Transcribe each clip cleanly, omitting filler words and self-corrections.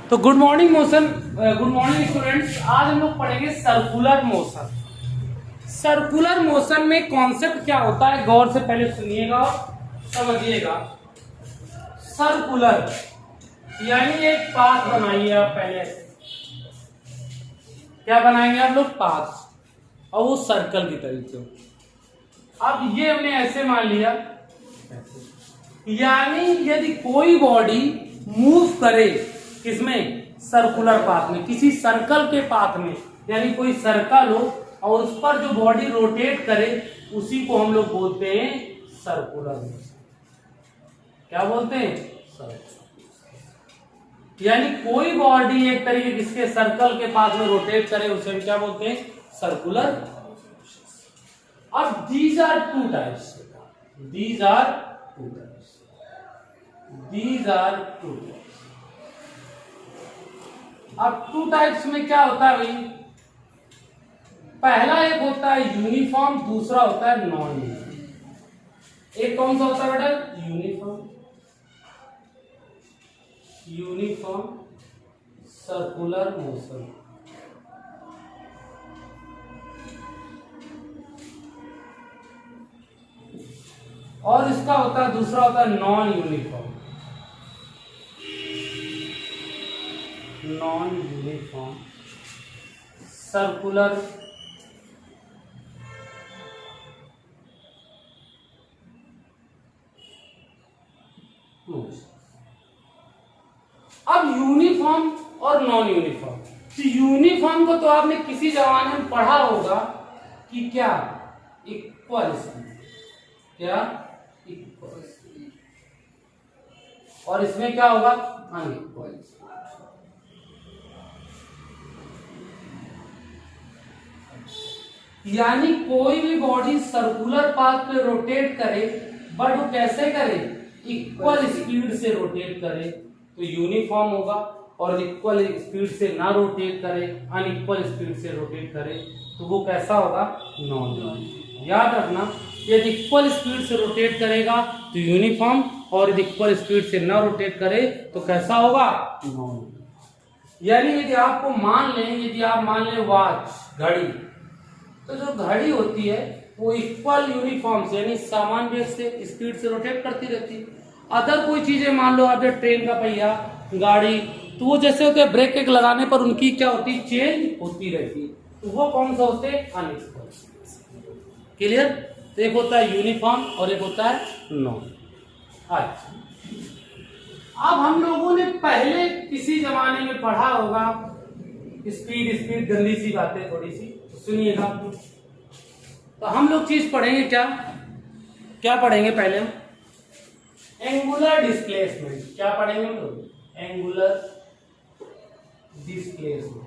तो good morning students. आज हम लोग पढ़ेंगे सर्कुलर मोशन। सर्कुलर मोशन में कॉन्सेप्ट क्या होता है, गौर से पहले सुनिएगा और समझिएगा। सर्कुलर यानी एक पाथ बनाइए आप। पहले क्या बनाएंगे आप लोग? पाथ, और वो सर्कल की तरीके। अब ये हमने ऐसे मान लिया, यानी यदि कोई बॉडी मूव करे किसमें? सर्कुलर पाथ में, किसी सर्कल के पाथ में, यानी कोई सर्कल हो और उस पर जो बॉडी रोटेट करे उसी को हम लोग बोलते हैं सर्कुलर मोशन। क्या बोलते हैं? सर्कुलर। यानी कोई बॉडी एक तरीके किसके सर्कल के पाथ में रोटेट करे उसे हम क्या बोलते हैं? सर्कुलर। अब these are two types. These are two types. These are two types. अब टू टाइप्स में क्या होता है भाई? पहला एक होता है यूनिफॉर्म, दूसरा होता है नॉन यूनिफॉर्म। एक कौन सा होता है बेटा? यूनिफॉर्म। Uniform circular motion. और इसका होता है दूसरा होता है non uniform. Non uniform circular motion. अब यूनिफॉर्म और नॉन यूनिफॉर्म। तो यूनिफॉर्म को तो आपने किसी जमाने में पढ़ा होगा कि क्या? Equal speed. क्या? Equal speed. और इसमें क्या होगा? Unequal speed. यानी कोई भी बॉडी सर्कुलर पाथ पे रोटेट करे, बट वो कैसे करे? इक्वल स्पीड से रोटेट करे तो यूनिफॉर्म होगा, और इक्वल स्पीड से ना रोटेट करे, अनइक्वल स्पीड से रोटेट करे तो वो कैसा होगा? Non uniform. याद रखना, यदि इक्वल स्पीड से रोटेट करेगा तो यूनिफॉर्म, और यदि इक्वल स्पीड से ना रोटेट करे तो कैसा होगा? नॉन। यानी यदि आपको मान लें, यदि आप मान लें वॉच, घड़ी, तो जो घड़ी होती है वो इक्वल यूनिफॉर्म से यानी समान वेग से स्पीड से रोटेट करती रहती है। अदर कोई चीजें मान लो आप, जो ट्रेन का पहिया, गाड़ी, तो वो जैसे होते हैं ब्रेक एक लगाने पर उनकी क्या होती है? चेंज होती रहती है। तो वो कौन सा होते हैं? अनइक्वल। क्लियर? तो एक होता है यूनिफॉर्म और एक होता है नॉन। अच्छा, अब हम लोगों ने पहले किसी जमाने में पढ़ा होगा स्पीड गंदी सी बातें थोड़ी सी, तो सुनिएगा। तो हम लोग चीज पढ़ेंगे क्या? क्या पढ़ेंगे पहले हम? Angular displacement. क्या पढ़ेंगे हम लोग? Angular displacement.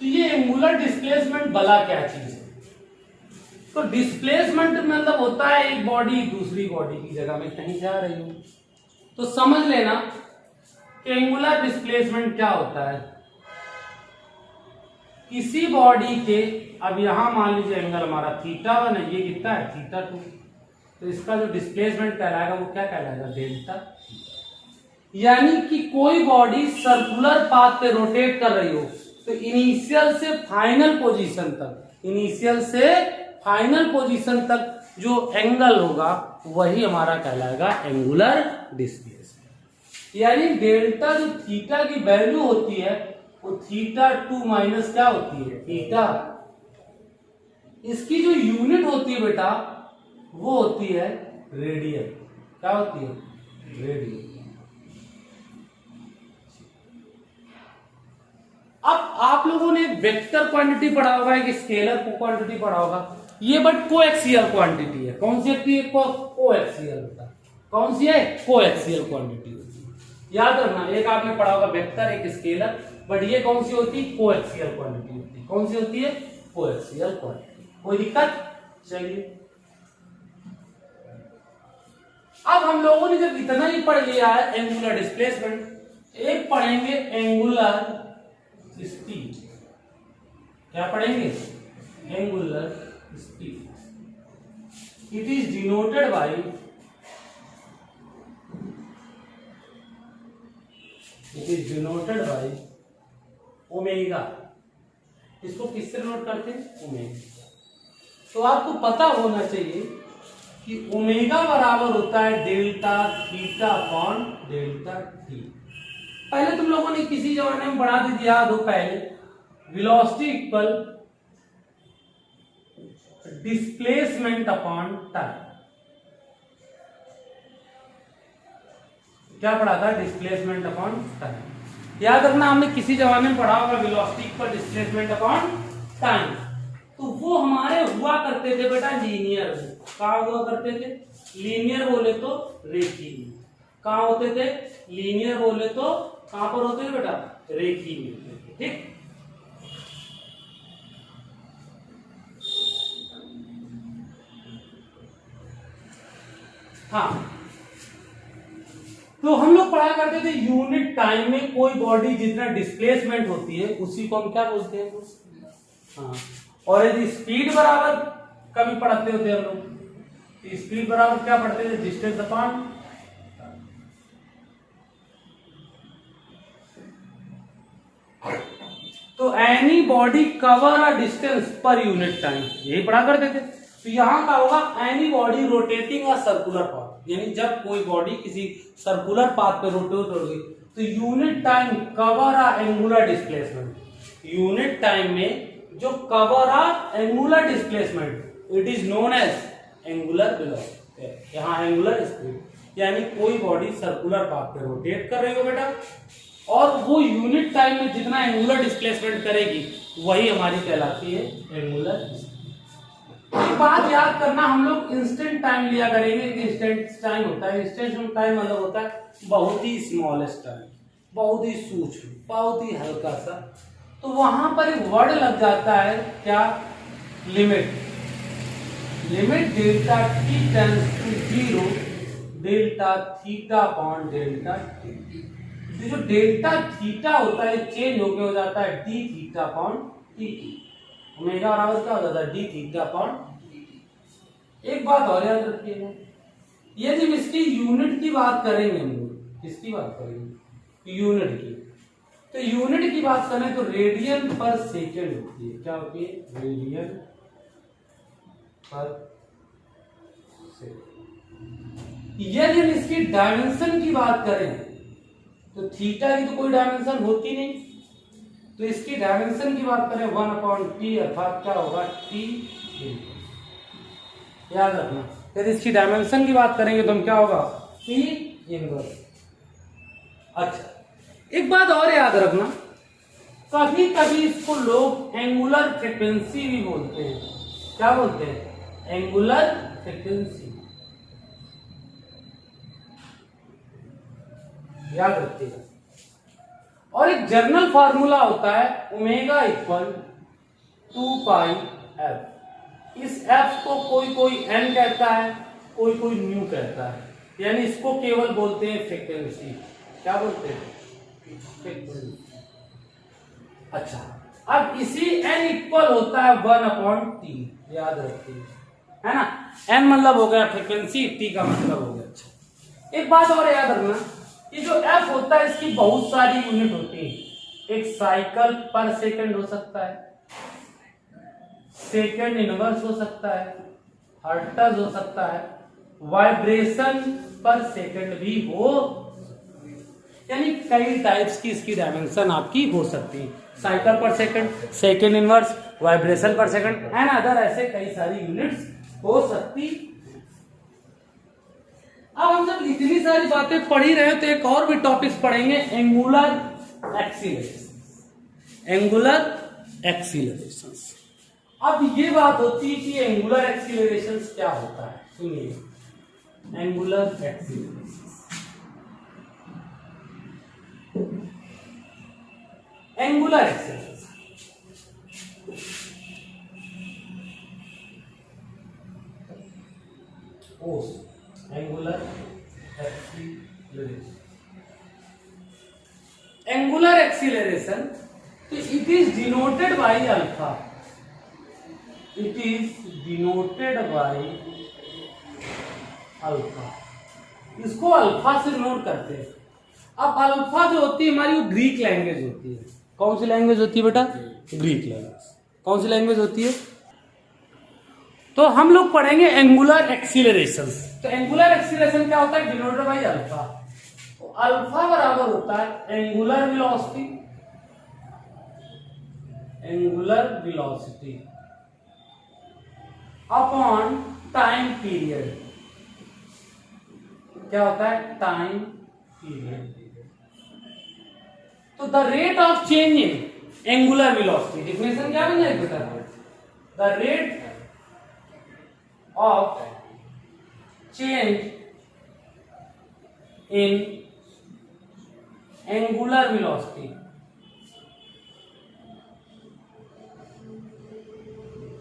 तो ये एंगुलर डिस्प्लेसमेंट भला क्या चीज है? तो डिस्प्लेसमेंट मतलब होता है एक बॉडी दूसरी बॉडी की जगह में कहीं जा रही हो। तो समझ लेना कि एंगुलर डिस्प्लेसमेंट क्या होता है। किसी बॉडी के, अब यहां मान लीजिए एंगल हमारा θ1 है, ये कितना है? θ2। तो इसका जो डिस्प्लेसमेंट कहलाएगा वो क्या कहलाएगा? डेल्टा। यानी कि कोई बॉडी सर्कुलर पाथ पे रोटेट कर रही हो तो इनिशियल से फाइनल पोजीशन तक, इनिशियल से फाइनल पोजीशन तक जो एंगल होगा वही हमारा कहलाएगा एंगुलर डिस्प्लेसमेंट। यानी डेल्टा जो थीटा की वैल्यू होती है वो θ2 माइनस क्या होती है? थीटा। इसकी जो यूनिट होती है बेटा वो होती है रेडियन। क्या होती है? रेडियन। अब आप लोगों ने वेक्टर क्वांटिटी पढ़ा होगा, एक स्केलर क्वांटिटी पढ़ा होगा। ये बट कोएक्सियल क्वांटिटी है। कौन सी होती है? कोएक्सियल होता। कौन सी है? कोएक्सियल क्वांटिटी होती है। याद रखना, एक आपने पढ़ा होगा वेक्टर, एक स्केलर, बट ये कौन सी होती है? कोएक्सियल क्वांटिटी होती है। कौन सी होती है? Coaxial quantity. कोई दिक्कत? चलिए, अब हम लोगों ने जब इतना ही पढ़ लिया है एंगुलर डिस्प्लेसमेंट, एक पढ़ेंगे एंगुलर स्पीड। क्या पढ़ेंगे? Angular speed. It is denoted by it is denoted by omega. इसको किससे नोट करते हैं? ओमेगा। तो आपको पता होना चाहिए कि ओमेगा बराबर होता है delta theta upon delta T. पहले तुम लोगों ने किसी जमाने में पढ़ा दी थी, याद हो, पहले velocity equal displacement upon time. क्या पढ़ा था? Displacement upon time. याद रखना, हमने किसी जमाने में पढ़ा होगा velocity equal displacement upon time. तो वो हमारे हुआ करते थे बेटा लीनियर। कहाँ हुआ करते थे? लीनियर बोले तो रेखीय। कहाँ होते थे? लीनियर बोले तो कहाँ पर होते थे बेटा? रेखीय में। ठीक। हाँ, तो हम लोग पढ़ा करते थे यूनिट टाइम में कोई बॉडी जितना डिस्प्लेसमेंट होती है उसी को हम क्या बोलते हैं? हाँ। और यदि स्पीड बराबर कभी पढ़ते होते हम लोग, स्पीड बराबर क्या पढ़ते थे? डिस्टेंस अपॉन तो any body cover a distance per unit time, यही पढ़ा करते थे। तो यहां का होगा any body rotating a circular path, यानी जब कोई बॉडी किसी सर्कुलर पाथ पे रोटेट हो गई तो unit time cover a angular displacement. Unit time में जो cover a angular displacement it is known as angular velocity. यहां एंगुलर स्पीड, यानी कोई बॉडी सर्कुलर पाथ पे रोटेट कर रही हो बेटा, और वो यूनिट टाइम में जितना एंगुलर डिस्प्लेसमेंट करेगी वही हमारी कहलाती है एंगुलर स्पीड। एक बात याद करना, हम लोग इंस्टेंट टाइम लिया करेंगे। इंस्टेंट टाइम होता है, इंस्टेंट टाइम मतलब होता है बहुत ही स्मॉलेस्ट टाइम, बहुत ही सूक्ष्म, बहुत ही हल्का सा। तो वहां पर एक वर्ड लग जाता है क्या? Limit. Limit delta t tends to 0 delta theta upon delta t. जो डेल्टा थीटा होता है चेंज होके हो जाता है d theta upon t. Omega बराबर क्या हो जाता है? D theta upon t. एक बात और याद रखिएगा, यदि हम इसकी यूनिट की बात करेंगे, हम लोग किसकी बात करेंगे? यूनिट की। तो यूनिट की बात करें तो रेडियन पर सेकेंड होती है। क्या होती है? रेडियन पर सेकेंड। यदि हम इसकी डायमेंशन की बात करें तो थीटा की तो कोई डायमेंशन होती नहीं, तो इसकी डायमेंशन की बात करें 1/t अर्थात क्या होगा? t। याद रखना, यदि इसकी डायमेंशन की बात करेंगे तो हम क्या होगा? t inverse. अच्छा, एक बात और याद रखना, कभी कभी इसको लोग एंगुलर फ्रीक्वेंसी भी बोलते हैं। क्या बोलते हैं? Angular frequency. याद रखिएगा। और एक जनरल फार्मूला होता है ओमेगा इक्वल 2πf। इस f को कोई कोई n कहता है, कोई कोई न्यू कहता है, यानी इसको केवल बोलते हैं फ्रीक्वेंसी। क्या बोलते हैं? फ्रीक्वेंसी। अच्छा, अब इसी n इक्वल होता है 1/t। याद रखिए, है ना? n मतलब हो गया फ्रीक्वेंसी, t का मतलब हो गया। अच्छा, एक बात और याद रखना, ये जो f होता है इसकी बहुत सारी यूनिट होती है। एक साइकिल पर सेकंड हो सकता है, सेकंड इनवर्स हो सकता है, हर्ट्ज हो सकता है, वाइब्रेशन पर सेकंड भी हो, यानी कई टाइप्स की इसकी डायमेंशन आपकी हो सकती है। साइकिल पर सेकंड, सेकंड इनवर्स, वाइब्रेशन पर सेकंड, एंड अदर ऐसे कई सारी यूनिट्स हो सकती। अब हम जब इतनी सारी बातें पढ़ ही रहे हैं तो एक और भी टॉपिक्स पढ़ेंगे, एंगुलर एक्सीलरेशन। एंगुलर एक्सीलरेशंस। अब ये बात होती है कि एंगुलर एक्सीलरेशंस क्या होता है, सुनिए। Angular accelerations, angular acceleration angular acceleration. Angular acceleration, तो it is denoted by alpha. It is denoted by alpha. इसको अल्फा से नोट करते हैं। अब अल्फा जो होती है हमारी वो ग्रीक लैंग्वेज होती है। कौन सी लैंग्वेज होती है बेटा? Greek language. कौन सी लैंग्वेज होती है? तो हम लोग पढ़ेंगे एंगुलर एक्सीलरेशन। तो एंगुलर एक्सीलरेशन क्या होता है? Denoted by alpha. तो अल्फा बराबर होता है angular velocity, angular velocity upon time period. क्या होता है? Time period. तो the rate of change in angular velocity, definition क्या बन जाएगी बेटा? The rate of change in angular velocity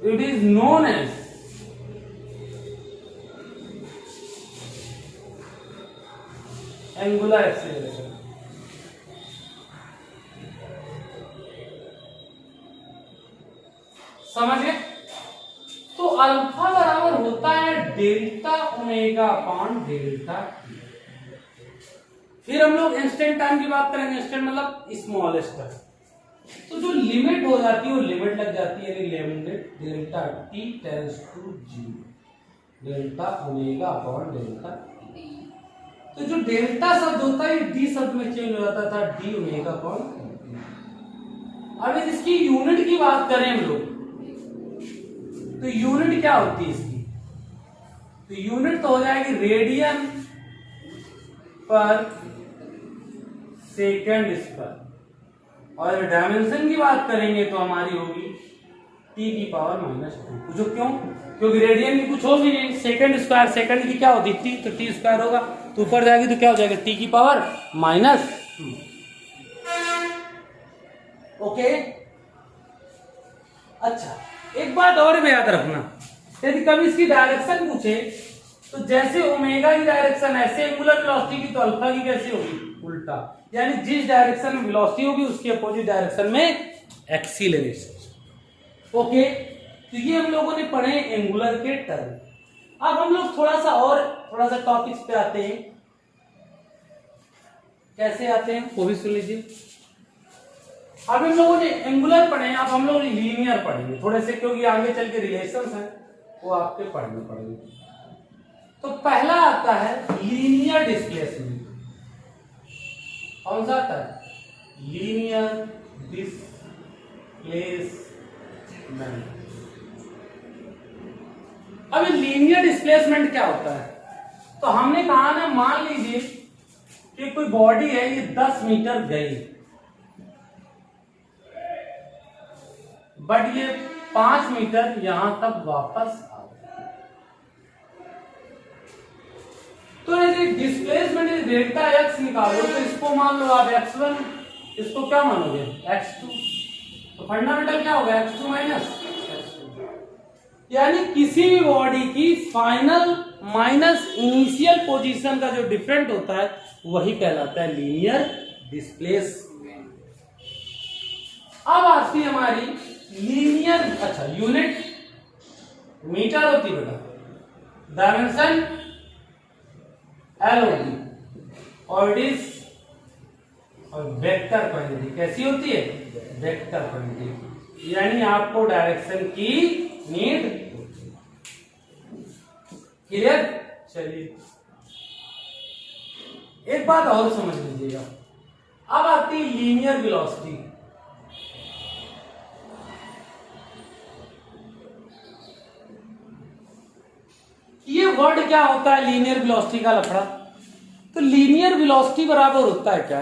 it is known as angular acceleration। समझ गए? तो अल्फा बराबर होता है delta omega upon delta T. फिर हम लोग इंस्टेंट टाइम की बात करेंगे। इंस्टेंट मतलब स्मॉलेस्ट। तो जो लिमिट हो जाती है वो लिमिट लग जाती है, यानी limit delta t tends to 0, delta omega upon delta t. तो जो डेल्टा शब्द होता है डी शब्द में चेंज हो जाता था, डी ओमेगा अपॉन टी। अब इसकी यूनिट की बात करें हम लोग, तो यूनिट क्या होती है इसकी? तो यूनिट तो हो जाएगी रेडियन पर सेकेंड स्क्वायर, और डायमेंशन की बात करेंगे तो हमारी होगी टी की पावर -2। पूछो क्यों? क्योंकि रेडियन की कुछ हो भी नहीं, सेकंड स्क्वायर, सेकंड की क्या होती थी? तो टी स्क्वायर होगा, तो ऊपर जाएगी तो क्या हो जाएगा? टी की पावर -2। ओके। अच्छा, एक बात और भी याद रखना, यदि कभी इसकी डायरेक्शन पूछे तो जैसे ओमेगा की डायरेक्शन ऐसे एंगुलर वेलोसिटी की, तो अल्फा की कैसे होगी? उल्टा, यानी जिस डायरेक्शन में वेलोसिटी होगी उसके अपोजिट डायरेक्शन में एक्सीलरेशन। ओके, तो ये हम लोगों ने पढ़े एंगुलर के टर्म। अब हम लोग थोड़ा सा टॉपिक्स पे आते हैं। कैसे आते हैं वो भी सुन लीजिए। अब हम लोगों ने एंगुलर पढ़े, अब हम लोग लीनियर पढ़ेंगे थोड़े से, क्योंकि आगे चल के रिलेशंस हैं वो आपके पढ़ने पड़ेंगे। तो पहला आता है लीनियर डिस्प्लेसमेंट। कौन सा आता है? Linear displacement. अब लीनियर डिस्प्लेसमेंट क्या होता है? तो हमने कहा ना, मान लीजिए कि कोई बॉडी है, ये 10 मीटर गई, बट ये 5 मीटर यहां तक वापस आ गई। तो यदि डिस्प्लेसमेंट डेल्टा एक्स निकालो, तो इसको मान लो आप x1, इसको क्या मानोगे? x2। तो फंडामेंटल क्या होगा? x2 minus x2। यानी किसी भी बॉडी की फाइनल माइनस इनिशियल पोजीशन का जो डिफरेंट होता है वही कहलाता है लीनियर डिस्प्लेसमेंट। अब आती है हमारी लीनियर, अच्छा यूनिट मीटर होती है बेटा, डायमेंशन एल होती, और इट इज और वेक्टर क्वांटिटी। कैसी होती है? वेक्टर क्वांटिटी, यानी आपको डायरेक्शन की नीड होती है। क्लियर? चलिए एक बात और समझ लीजिएगा। अब आती है लीनियर वेलोसिटी। ये वर्ड क्या होता है लीनियर वेलोसिटी का लफड़ा? तो लीनियर वेलोसिटी बराबर होता है क्या?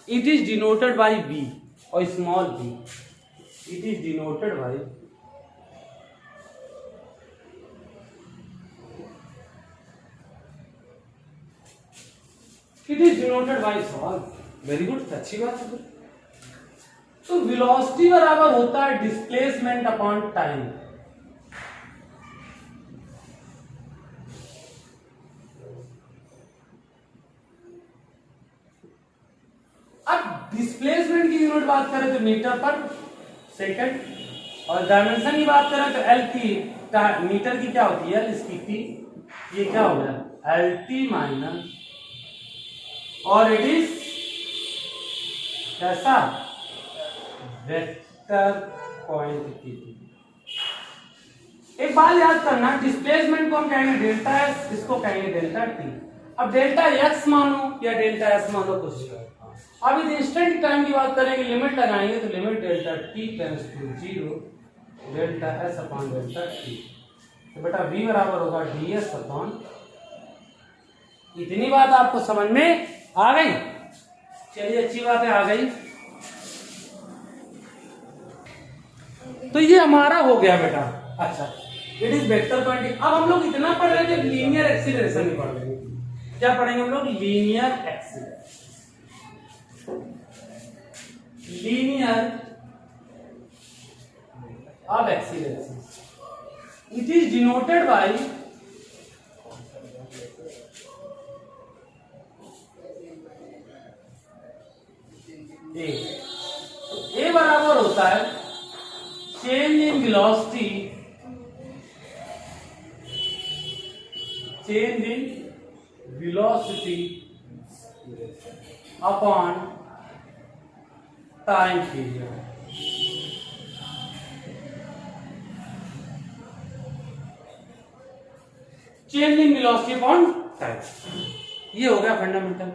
It is denoted bye v और small v। It is denoted by small. Very good, अच्छी बात है। तो वेलोसिटी बराबर होता है डिस्प्लेसमेंट अपॉन टाइम। डिस्प्लेसमेंट की यूनिट बात करें तो मीटर पर सेकंड, और डायमेंशन की बात करें तो एल की, मीटर की क्या होती है? एल, इसकी टी। ये क्या हो गया? एल टी माइनस, और इट इज कैसा वेक्टर क्वांटिटी। एक बात याद करना, डिस्प्लेसमेंट को हम कहेंगे डेल्टा एस, इसको कहेंगे डेल्टा टी। अब डेल्टा एक्स मानो या डेल्टा एस मानो कुछ। अब इस इंस्टेंट टाइम की बात करेंगे, लिमिट लगाएंगे तो limit delta t tends to 0 delta s upon delta t. तो बेटा v बराबर होगा ds अपॉन। इतनी बात आपको समझ में आ गई? चलिए अच्छी बात है, आ गई। तो ये हमारा हो गया बेटा। अच्छा, इट इज वेक्टर क्वांटिटी। अब हम लोग इतना पढ़ रहे थे, लीनियर एक्सीलरेशन भी पढ़ रहे हैं। क्या पढ़ेंगे हम लोग? Linear acceleration. Linear of acceleration. It is denoted by A बराबर होता है change in velocity, change in velocity upon time period. Change in velocity upon time, ये हो गया फंडामेंटल।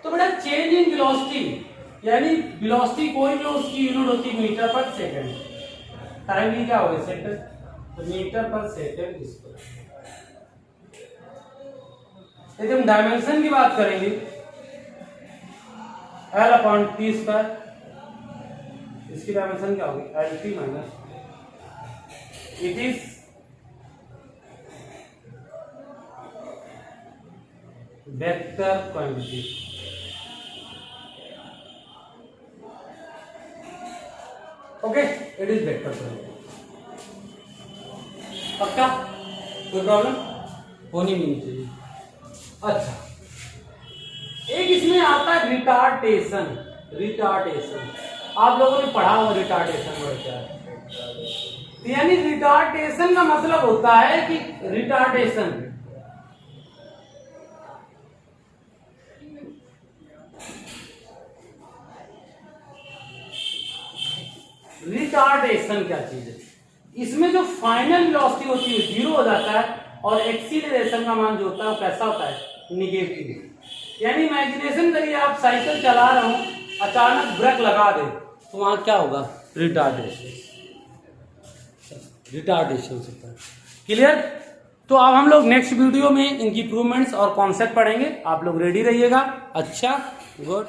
तो बेटा चेंज इन वेलोसिटी यानी वेलोसिटी कोई भी उसकी यूनिट होती है मीटर पर सेकंड, टाइम भी क्या होगा सेकंड, तो मीटर पर सेकंड स्क्वायर। यदि हम डायमेंशन की बात करेंगे L अपॉन टी स्क्वायर, इसकी डायमेंशन क्या होगी L T minus, it is vector quantity. Okay, it is vector quantity. पक्का? कोई प्रॉब्लम होनी नहीं चाहिए। अच्छा, एक इसमें आता है रिटार्डेशन। रिटार्डेशन आप लोगों ने पढ़ा होगा, रिटार्डेशन वर्ड क्या है? यानी रिटार्डेशन का मतलब होता है कि रिटार्डेशन रिटार्डेशन क्या चीज है? इसमें जो फाइनल वेलोसिटी होती है 0 हो जाता है और एक्सीलरेशन का मान जो होता है वो कैसा होता है? निगेटिव। यानी इमेजिनेशन करिए आप साइकिल चला रहे हो, अचानक ब्रेक लगा दे तो वहां क्या होगा? रिटार्डेशन। रिटार्डेशन होता है। क्लियर? तो अब हम लोग नेक्स्ट वीडियो में इनकी इंप्रूवमेंट्स और कॉन्सेप्ट पढ़ेंगे। आप लोग रेडी रहिएगा। अच्छा, गुड।